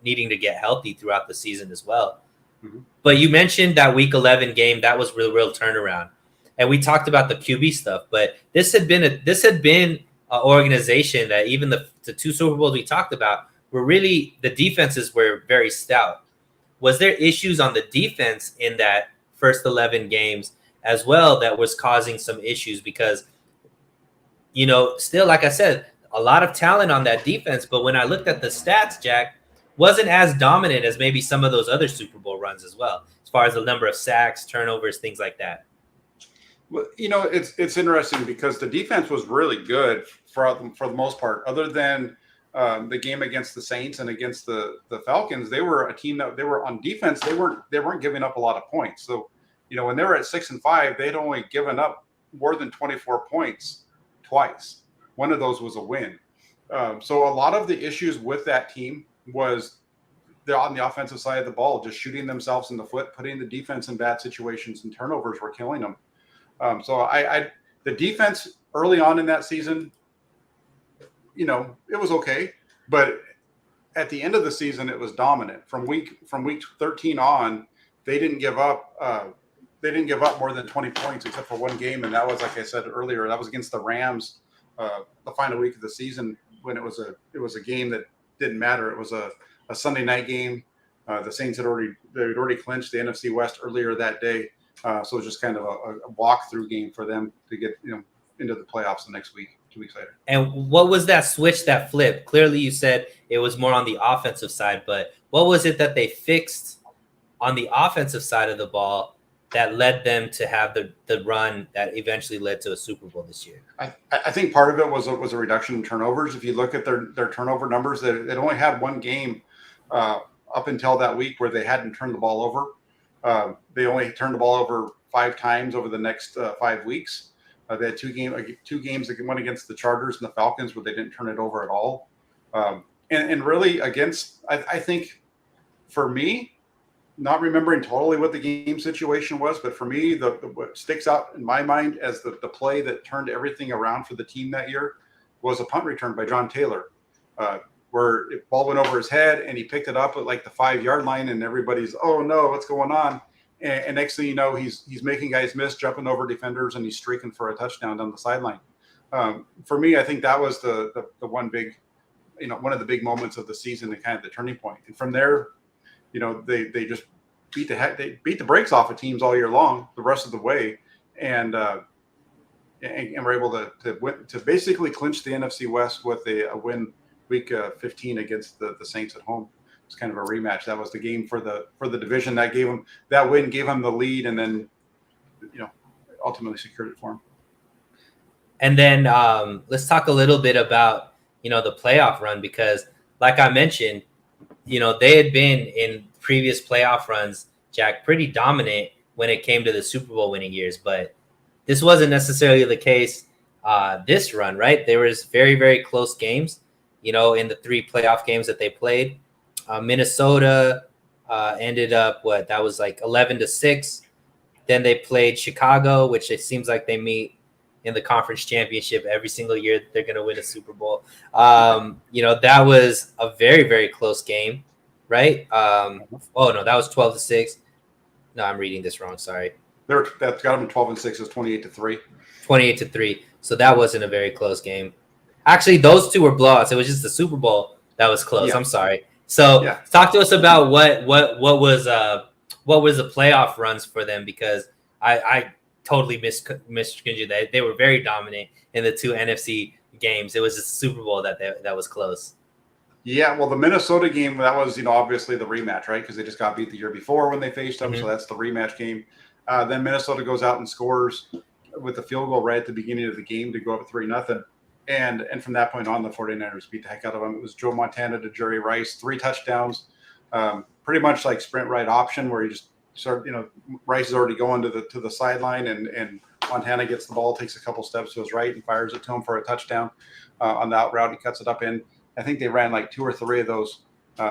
needing to get healthy throughout the season as well. Mm-hmm. But you mentioned that Week 11 game, that was real turnaround. And we talked about the QB stuff, but this had been an organization that even the 2 Super Bowls we talked about were really, the defenses were very stout. Was there issues on the defense in that first 11 games as well that was causing some issues? Because, still, like I said, a lot of talent on that defense, but when I looked at the stats, Jack, wasn't as dominant as maybe some of those other Super Bowl runs as well, as far as the number of sacks, turnovers, things like that. Well, it's interesting because the defense was really good for the most part, other than the game against the Saints and against the Falcons. They were a team that they were on defense. They weren't giving up a lot of points. So, when they were at 6-5, they'd only given up more than 24 points twice. One of those was a win. So a lot of the issues with that team was they're on the offensive side of the ball, just shooting themselves in the foot, putting the defense in bad situations, and turnovers were killing them. So the defense early on in that season, it was okay, but at the end of the season, it was dominant. From week 13 on, they didn't give up. They didn't give up more than 20 points except for one game, and that was, like I said earlier, that was against the Rams, the final week of the season, when it was a game that didn't matter. It was a Sunday night game. The Saints had already clinched the NFC West earlier that day, so it was just kind of a walkthrough game for them to get into the playoffs the next week. 2 weeks later. And what was that switch that flipped? Clearly, you said it was more on the offensive side, but what was it that they fixed on the offensive side of the ball that led them to have the run that eventually led to a Super Bowl this year? I think part of it was a reduction in turnovers. If you look at their turnover numbers, they only had one game up until that week where they hadn't turned the ball over. They only turned the ball over 5 times over the next 5 weeks. They had two games that went against the Chargers and the Falcons where they didn't turn it over at all. And really against, I think for me, not remembering totally what the game situation was, but for me, what sticks out in my mind as the play that turned everything around for the team that year was a punt return by John Taylor, where the ball went over his head and he picked it up at like the 5-yard line, and everybody's, oh no, what's going on? And next thing you know, he's making guys miss, jumping over defenders, and he's streaking for a touchdown down the sideline. For me, I think that was the one big, one of the big moments of the season and kind of the turning point. And from there, they just beat the brakes off of teams all year long, the rest of the way, and were able to basically clinch the NFC West with a win week 15 against the Saints at home. It's kind of a rematch. That was the game for the division that win gave him the lead, and then ultimately secured it for him. And then let's talk a little bit about the playoff run, because like I mentioned, they had been in previous playoff runs, Jack, pretty dominant when it came to the Super Bowl winning years, but this wasn't necessarily the case this run, right? There was very, very close games, in the 3 playoff games that they played. Minnesota ended up that was like 11-6. Then they played Chicago, which it seems like they meet in the conference championship every single year. They're going to win a Super Bowl. That was a very, very close game, right? Oh no, that was 12-6. No, I'm reading this wrong. Sorry. That's got them 12-6 is 28-3. 28-3. So that wasn't a very close game. Actually, those two were blowouts. It was just the Super Bowl that was close. Yeah. I'm sorry. So talk to us about what was the playoff runs for them, because I totally misconstrued that. They were very dominant in the 2 NFC games. It was just the Super Bowl that was close. Yeah, well, the Minnesota game, that was obviously the rematch, right? Because they just got beat the year before when they faced them, so that's the rematch game. Then Minnesota goes out and scores with the field goal right at the beginning of the game to go up 3-0. And from that point on, the 49ers beat the heck out of them. It was Joe Montana to Jerry Rice, 3 touchdowns, pretty much like sprint right option, where you just Rice is already going to the sideline, and Montana gets the ball, takes a couple steps to his right, and fires it to him for a touchdown on the out route. He cuts it up in. I think they ran like 2 or 3 of those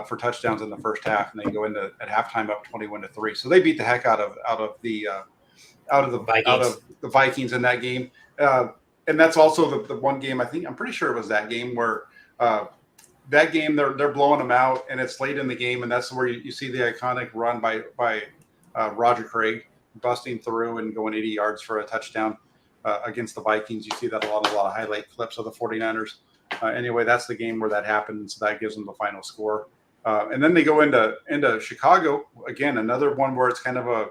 for touchdowns in the first half, and they go into at halftime up 21-3. So they beat the heck out of the Vikings in that game. And that's also the one game, I'm pretty sure it was that game where that game they're blowing them out, and it's late in the game, and that's where you see the iconic run by Roger Craig busting through and going 80 yards for a touchdown against the Vikings. You see that a lot of highlight clips of the 49ers. Anyway, that's the game where that happened, so that gives them the final score. And then they go into Chicago again, another one where it's kind of a,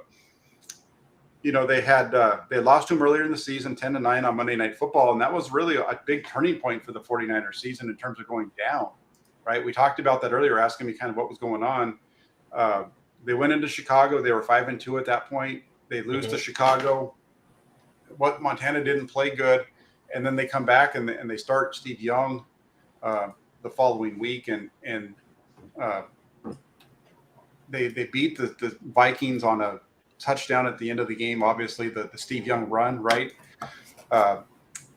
they lost to them earlier in the season, 10-9 on Monday Night Football, and that was really a big turning point for the 49ers season in terms of going down, right? We talked about that earlier, asking me kind of what was going on. They went into Chicago. They were 5-2 at that point. They lose to Chicago. Montana didn't play good. And then they come back and they start Steve Young the following week, and they beat the Vikings on a touchdown at the end of the game. Obviously, the Steve Young run, right, that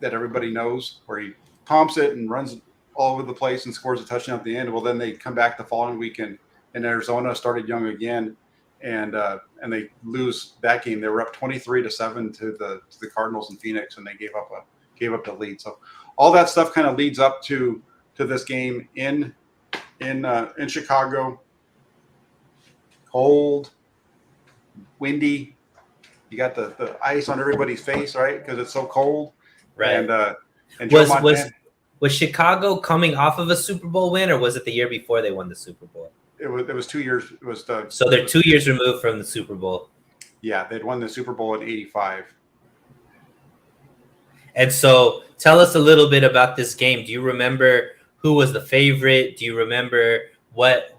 everybody knows, where he pumps it and runs all over the place and scores a touchdown at the end. Well, then they come back the following week in Arizona, started Young again, and they lose that game. They were up 23-7 to the Cardinals in Phoenix, and they gave up the lead. So all that stuff kind of leads up to this game in Chicago. Cold, windy. You got the ice on everybody's face, right? Because it's so cold. Right. And was Chicago coming off of a Super Bowl win, or was it the year before they won the Super Bowl? It was 2 years. So they're 2 years removed from the Super Bowl. Yeah, they'd won the Super Bowl in '85. And so tell us a little bit about this game. Do you remember who was the favorite? Do you remember what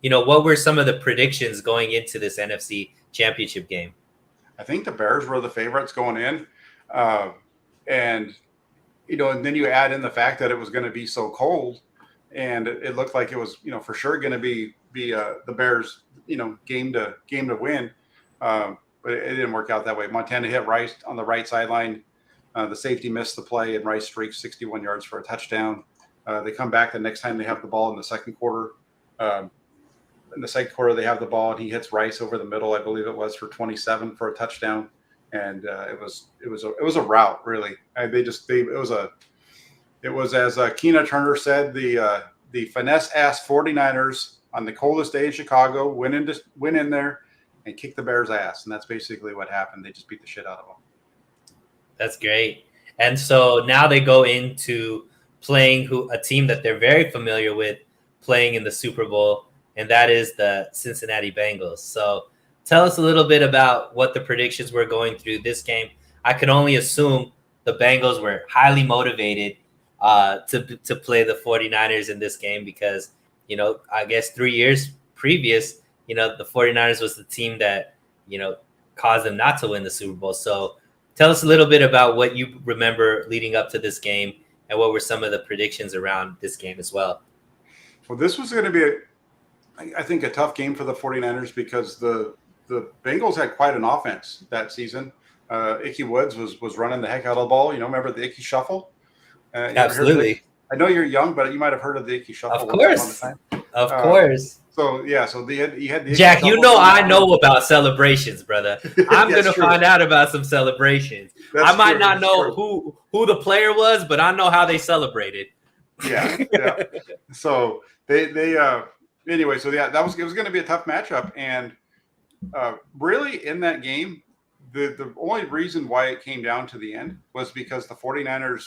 what were some of the predictions going into this NFC Championship game? I think the Bears were the favorites going in. And then you add in the fact that it was going to be so cold, and it looked like it was, for sure going to be the Bears, game to win. but it didn't work out that way. Montana hit Rice on the right sideline. The safety missed the play, and Rice streaked 61 yards for a touchdown. They come back the next time they have the ball in the second quarter. In the second quarter, they have the ball, and he hits Rice over the middle, I believe it was, for 27 for a touchdown. And it was a rout, really. It was as Keena Turner said, the finesse ass 49ers on the coldest day in Chicago went in there and kicked the Bears' ass, and that's basically what happened. They just beat the shit out of them. That's great. And so now they go into playing a team that they're very familiar with, playing in the Super Bowl, and that is the Cincinnati Bengals. So tell us a little bit about what the predictions were going through this game. I can only assume the Bengals were highly motivated to play the 49ers in this game because, I guess 3 years previous, the 49ers was the team that, caused them not to win the Super Bowl. So tell us a little bit about what you remember leading up to this game and what were some of the predictions around this game as well. Well, this was going to be, I think, a tough game for the 49ers because the Bengals had quite an offense that season. Ickey Woods was running the heck out of the ball. Remember the Ickey Shuffle? Absolutely. I know you're young, but you might have heard of the Ickey Shuffle. Of course. Of course. So he had the Jack, Ickey I know about celebrations, brother. I'm going to find out about some celebrations. I might not know who the player was, but I know how they celebrated. Yeah. So anyway, so yeah, it was going to be a tough matchup, and really in that game, the only reason why it came down to the end was because the 49ers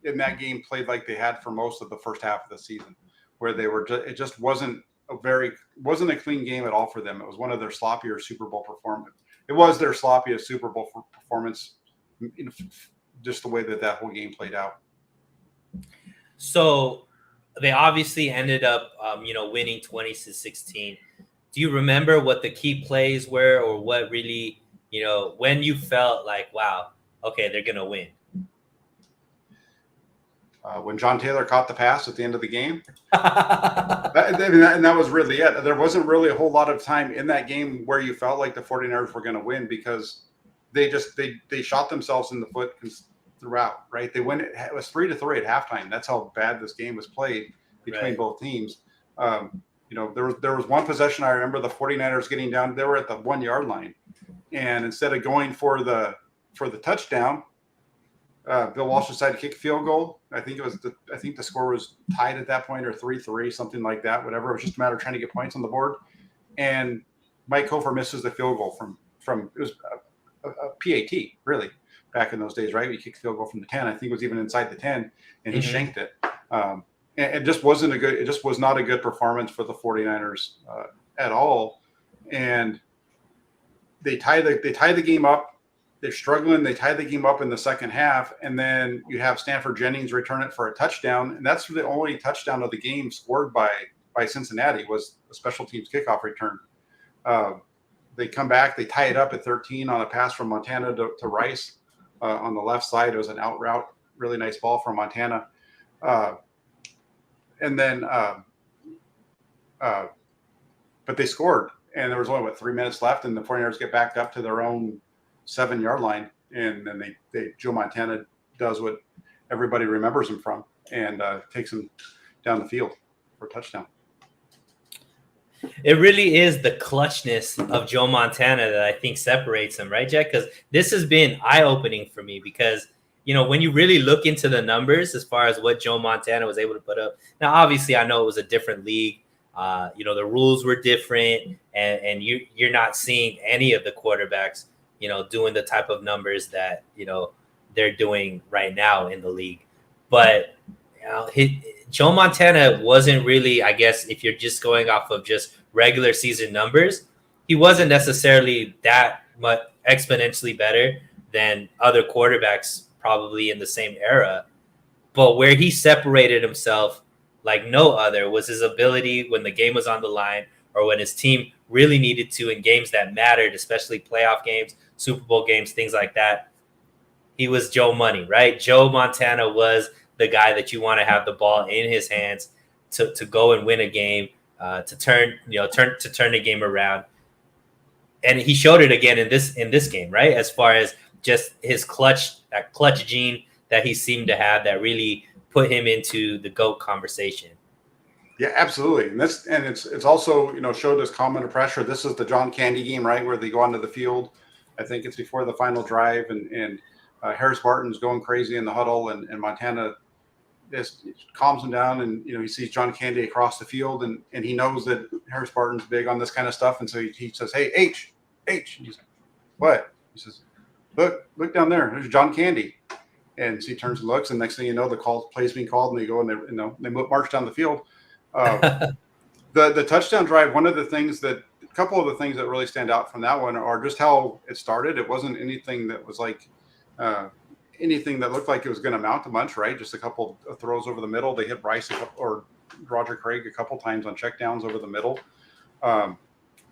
in that game played like they had for most of the first half of the season, where it just wasn't a clean game at all for them. It was one of their sloppier Super Bowl performance. It was their sloppiest Super Bowl performance, just the way that whole game played out. So they obviously ended up, winning 20-16. Do you remember what the key plays were, or what really, when you felt like, wow, okay, they're gonna win? When John Taylor caught the pass at the end of the game, and that was really it. There wasn't really a whole lot of time in that game where you felt like the 49ers were going to win because they shot themselves in the foot throughout. Right? It was 3-3 at halftime. That's how bad this game was played between both teams. There was one possession I remember the 49ers getting down. They were at the 1 yard line, and instead of going for the touchdown, Bill Walsh decided to kick a field goal. I think the score was tied at that point, or 3-3, something like that. Whatever. It was just a matter of trying to get points on the board. And Mike Hofer misses the field goal from it was a PAT, really, back in those days, right? We kicked the field goal from the 10. I think it was even inside the 10, and he shanked it. And it just wasn't it just was not a good performance for the 49ers at all. And they tie the game up. They're struggling. They tie the game up in the second half, and then you have Stanford Jennings return it for a touchdown, and that's the only touchdown of the game scored by Cincinnati was a special teams kickoff return. They come back. They tie it up at 13 on a pass from Montana to Rice on the left side. It was an out route, really nice ball from Montana. And then, but they scored, and there was only 3 minutes left, and the 49ers get back up to their own 7 yard line, and then Joe Montana does what everybody remembers him from, and takes him down the field for a touchdown. It really is the clutchness of Joe Montana that I think separates him, right, Jack? Because this has been eye-opening for me because, when you really look into the numbers as far as what Joe Montana was able to put up. Now, obviously, I know it was a different league. The rules were different, and you're not seeing any of the quarterbacks doing the type of numbers that, they're doing right now in the league. But, Joe Montana wasn't really, I guess, if you're just going off of just regular season numbers, he wasn't necessarily that much exponentially better than other quarterbacks probably in the same era. But where he separated himself like no other was his ability when the game was on the line or when his team really needed to in games that mattered, especially playoff games, Super Bowl games, things like that. He was Joe Money, right? Joe Montana was the guy that you want to have the ball in his hands to go and win a game, to turn the game around. and he showed it again in this game, right? As far as just his that clutch gene that he seemed to have that really put him into the GOAT conversation. Yeah, absolutely. And it's also, showed us calm under pressure. This is the John Candy game, right, where they go onto the field. I think it's before the final drive, and Harris Barton's going crazy in the huddle, and Montana just calms him down, and he sees John Candy across the field, and he knows that Harris Barton's big on this kind of stuff, and so he says, "Hey, H." And he's like, "What?" He says, "Look down there. There's John Candy." And so he turns and looks, and next thing you know, the play's being called, and they go and they march down the field. The touchdown drive. A couple of the things that really stand out from that one are just how it started. It wasn't anything that was like anything that looked like it was going to amount to much, right? Just a couple of throws over the middle. They hit Bryce or Roger Craig a couple times on checkdowns over the middle.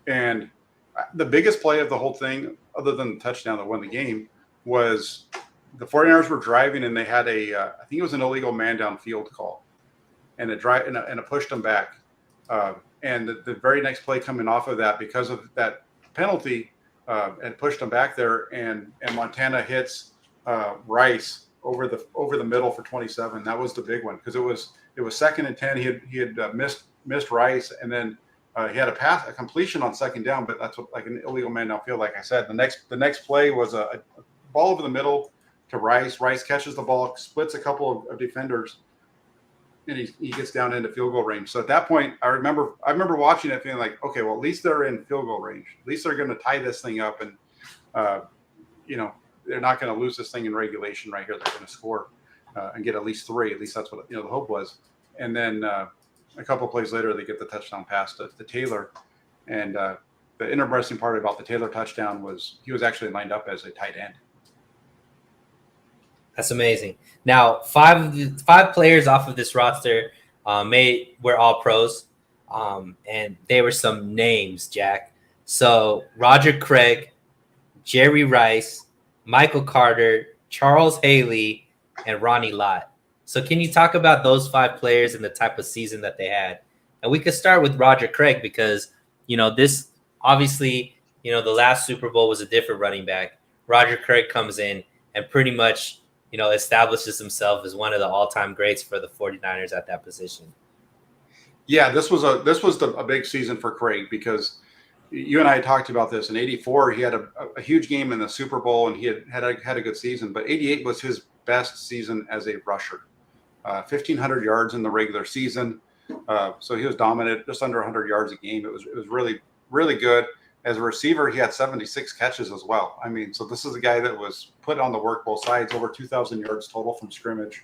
And the biggest play of the whole thing, other than the touchdown that won the game, was the 49ers were driving, and they had I think it was an illegal man downfield call, and it pushed them back. And the very next play coming off of that, because of that penalty, and pushed them back there, and Montana hits Rice over the middle for 27. That was the big one, because it was 2nd and 10. He had missed Rice, and then he had a completion on 2nd down, but that's like an illegal man downfield. Like I said, the next play was a ball over the middle to Rice. Rice catches the ball, splits a couple of defenders, and he gets down into field goal range. So at that point, I remember watching it feeling like, okay, well, at least they're in field goal range. At least they're going to tie this thing up, and they're not going to lose this thing in regulation right here. They're going to score and get at least 3. At least that's what the hope was. And then a couple of plays later, they get the touchdown pass to Taylor. And the interesting part about the Taylor touchdown was he was actually lined up as a tight end. That's amazing. Now, five players off of this roster were all pros, and they were some names, Jack. So Roger Craig, Jerry Rice, Michael Carter, Charles Haley, and Ronnie Lott. So can you talk about those 5 players and the type of season that they had? And we could start with Roger Craig, because, this obviously, the last Super Bowl was a different running back. Roger Craig comes in and pretty much, establishes himself as one of the all-time greats for the 49ers at that position. Yeah, this was a big season for Craig, because you and I talked about this. In '84, he had a huge game in the Super Bowl, and he had a good season. But '88 was his best season as a rusher. 1,500 yards in the regular season. So he was dominant, just under 100 yards a game. It was really, really good. As a receiver, he had 76 catches as well. I mean, so this is a guy that was put on the work both sides, over 2,000 yards total from scrimmage.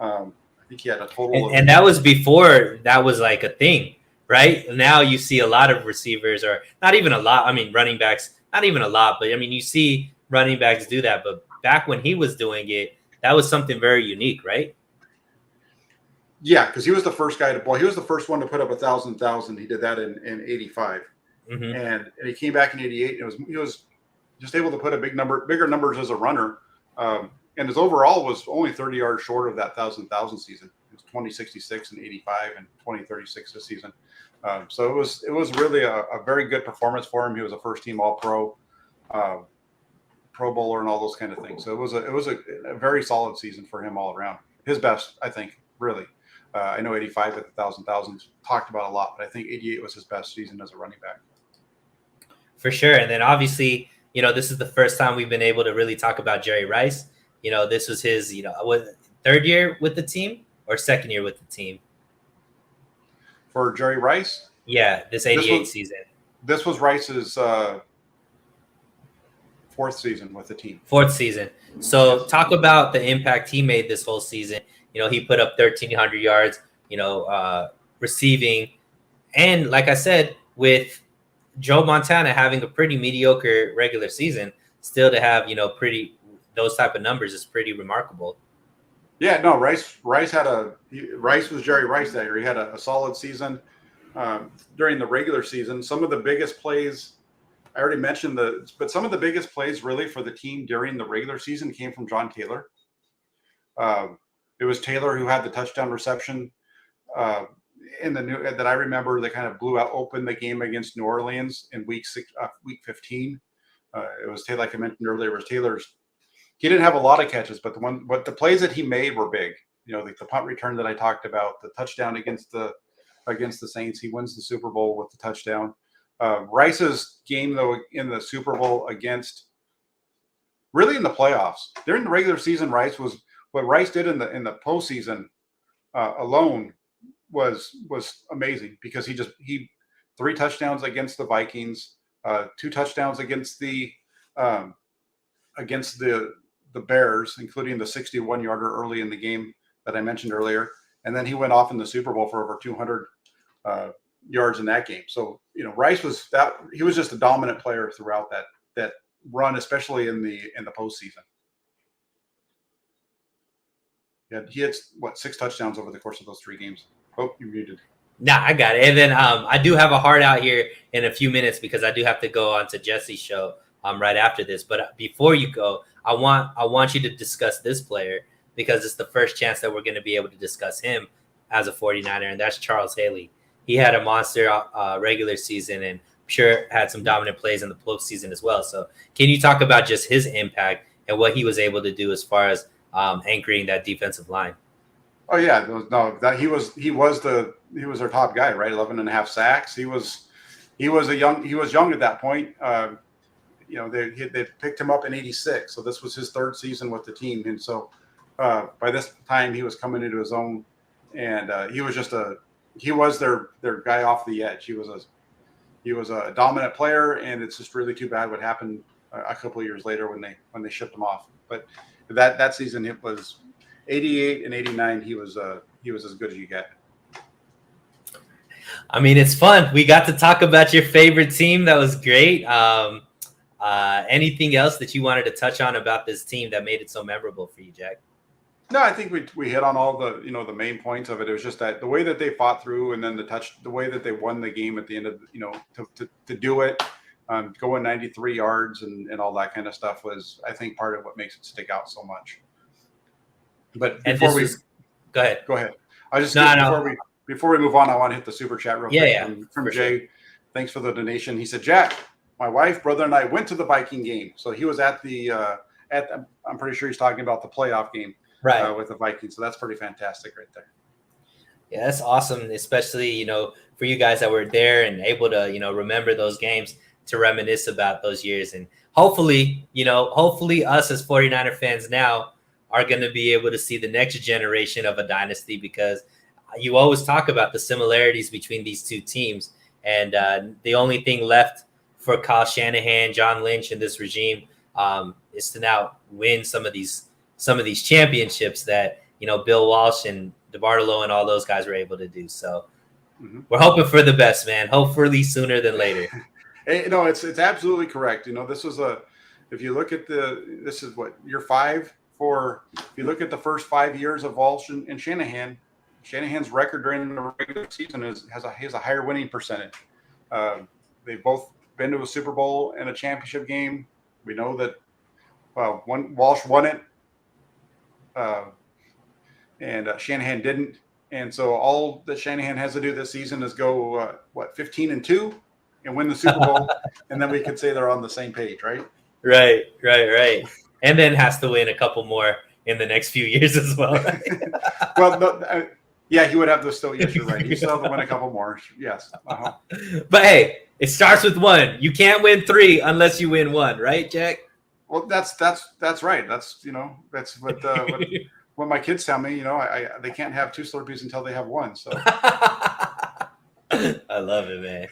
I think he had a total and that was before that was like a thing, right? Now you see a lot of receivers, or not even a lot. I mean, running backs, not even a lot, but I mean, you see running backs do that. But back when he was doing it, that was something very unique, right? Yeah, because he was the first guy he was the first one to put up 1,000. He did that in '85. Mm-hmm. And he came back in '88. He was just able to put bigger numbers as a runner. And his overall was only 30 yards short of that 1,000 season. It was 2066 in '85 and 2036 this season. So it was really a very good performance for him. He was a first team All-Pro, Pro Bowler, and all those kind of things. So it was a very solid season for him all around. His best, I think, really. I know '85 at the 1,000 talked about a lot, but I think '88 was his best season as a running back. For sure. And then obviously, this is the first time we've been able to really talk about Jerry Rice. This was his, 3rd year with the team or 2nd year with the team? For Jerry Rice? Yeah, this '88 season. This was Rice's 4th season with the team. 4th season. So talk about the impact he made this whole season. He put up 1,300 yards, receiving. And like I said, with Joe Montana having a pretty mediocre regular season, still to have, those type of numbers is pretty remarkable. Yeah, no, Rice was Jerry Rice that year. He had a solid season during the regular season. Some of the biggest plays, I already mentioned but some of the biggest plays really for the team during the regular season came from John Taylor. It was Taylor who had the touchdown reception in the new that I remember that kind of opened the game against New Orleans in week 15. It was Taylor, like I mentioned earlier, was Taylor's. He didn't have a lot of catches, but the plays that he made were big. Like the punt return that I talked about, the touchdown against the Saints. He wins the Super Bowl with the touchdown. Rice's game though in the Super Bowl really in the playoffs. During the regular season, what Rice did in the postseason alone was amazing, because he 3 touchdowns against the Vikings, 2 touchdowns against the Bears, including the 61-yarder early in the game that I mentioned earlier, and then he went off in the Super Bowl for over 200 yards in that game. So Rice he was just a dominant player throughout that run, especially in the postseason. Yeah, he had 6 touchdowns over the course of those 3 games. Oh, you muted. Nah, I got it. And then I do have a heart out here in a few minutes, because I do have to go on to Jesse's show right after this. But before you go, I want you to discuss this player, because it's the first chance that we're going to be able to discuss him as a 49er, and that's Charles Haley. He had a monster regular season, and I'm sure had some dominant plays in the postseason as well. So can you talk about just his impact and what he was able to do as far as anchoring that defensive line? Oh yeah, no, that he was their top guy, right? 11.5 sacks. He was young at that point. They picked him up in '86, so this was his 3rd season with the team, and so by this time he was coming into his own, and he was their guy off the edge. He was a dominant player, and it's just really too bad what happened a couple of years later when they shipped him off. But that season, it was 88 and 89. He was as good as you get. I mean, it's fun. We got to talk about your favorite team. That was great. Anything else that you wanted to touch on about this team that made it so memorable for you, Jack? No, I think we hit on all the main points of it. It was just that the way that they fought through, and then the way that they won the game at the end of to do it, going 93 yards and all that kind of stuff was, I think, part of what makes it stick out so much. But go ahead. I just before we move on, I want to hit the super chat real quick from Jay. Sure. Thanks for the donation. He said, Jack, my wife, brother, and I went to the Viking game. So he was at I'm pretty sure he's talking about the playoff game, right, with the Vikings. So that's pretty fantastic right there. Yeah, that's awesome, especially, for you guys that were there and able to, remember those games, to reminisce about those years. And hopefully us as 49er fans now are going to be able to see the next generation of a dynasty, because you always talk about the similarities between these two teams. And the only thing left for Kyle Shanahan, John Lynch, and this regime is to now win some of these championships that, Bill Walsh and DeBartolo and all those guys were able to do. So we're hoping for the best, man. Hopefully sooner than later. It's absolutely correct. This was if you look at this is what, year 5 if you look at the first 5 years of Walsh and Shanahan's record during the regular season has a higher winning percentage. They've both been to a Super Bowl and a championship game. We know that Walsh won it, and Shanahan didn't. And so all that Shanahan has to do this season is go 15-2 and win the Super Bowl, and then we could say they're on the same page, right? Right. And then has to win a couple more in the next few years as well. Well, he would have to still. Yes, you're right. He still have to win a couple more. Yes. Uh-huh. But hey, it starts with 1. You can't win 3 unless you win 1, right, Jack? Well, that's right. That's that's what my kids tell me. They can't have 2 Slurpees until they have 1. So. I love it, man.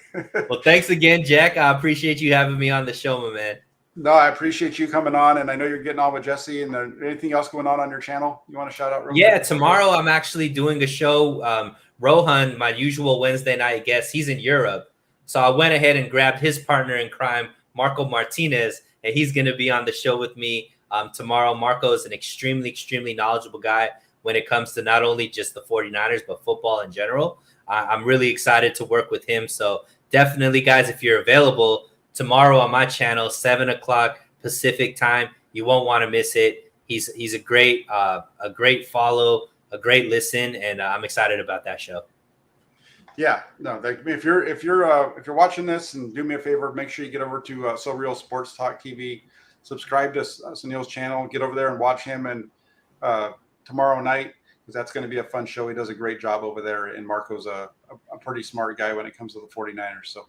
Well, thanks again, Jack. I appreciate you having me on the show, my man. No, I appreciate you coming on, and I know you're getting on with Jesse. And anything else going on your channel you want to shout out real quick? Tomorrow I'm actually doing a show. Rohan, my usual Wednesday night guest, he's in Europe. So I went ahead and grabbed his partner in crime, Marco Martinez, and he's going to be on the show with me tomorrow. Marco is an extremely, extremely knowledgeable guy when it comes to not only just the 49ers, but football in general. I'm really excited to work with him. So definitely, guys, if you're available, tomorrow on my channel, 7:00 Pacific time. You won't want to miss it. He's a great follow, a great listen, and I'm excited about that show. Yeah, no. If you're watching this, and do me a favor, make sure you get over to So Real Sports Talk TV. Subscribe to Suneil's channel. Get over there and watch him and tomorrow night, because that's going to be a fun show. He does a great job over there, and Marco's a pretty smart guy when it comes to the 49ers. So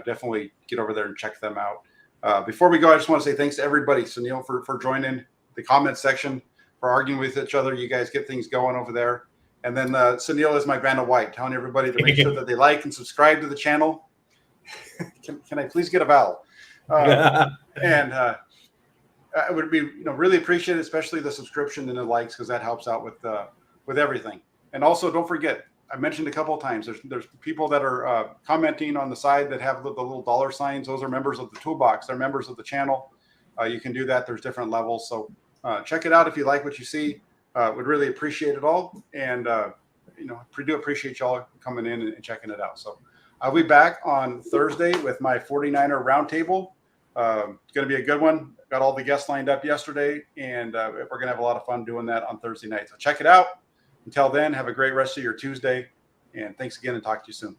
definitely get over there and check them out. Before we go, I just want to say thanks to everybody, Suneil, for joining the comment section, for arguing with each other. You guys get things going over there. And then Suneil is my Vanna White, telling everybody to make sure that they like and subscribe to the channel. Can I please get a vowel? And I would be really appreciate it, especially the subscription and the likes, because that helps out with everything. And also, don't forget, I mentioned a couple of times, there's people that are commenting on the side that have the little dollar signs. Those are members of the toolbox. They're members of the channel. You can do that. There's different levels. So check it out if you like what you see. Would really appreciate it all. And, do appreciate y'all coming in and checking it out. So I'll be back on Thursday with my 49er roundtable. It's going to be a good one. Got all the guests lined up yesterday, and we're going to have a lot of fun doing that on Thursday night. So check it out. Until then, have a great rest of your Tuesday, and thanks again, and talk to you soon.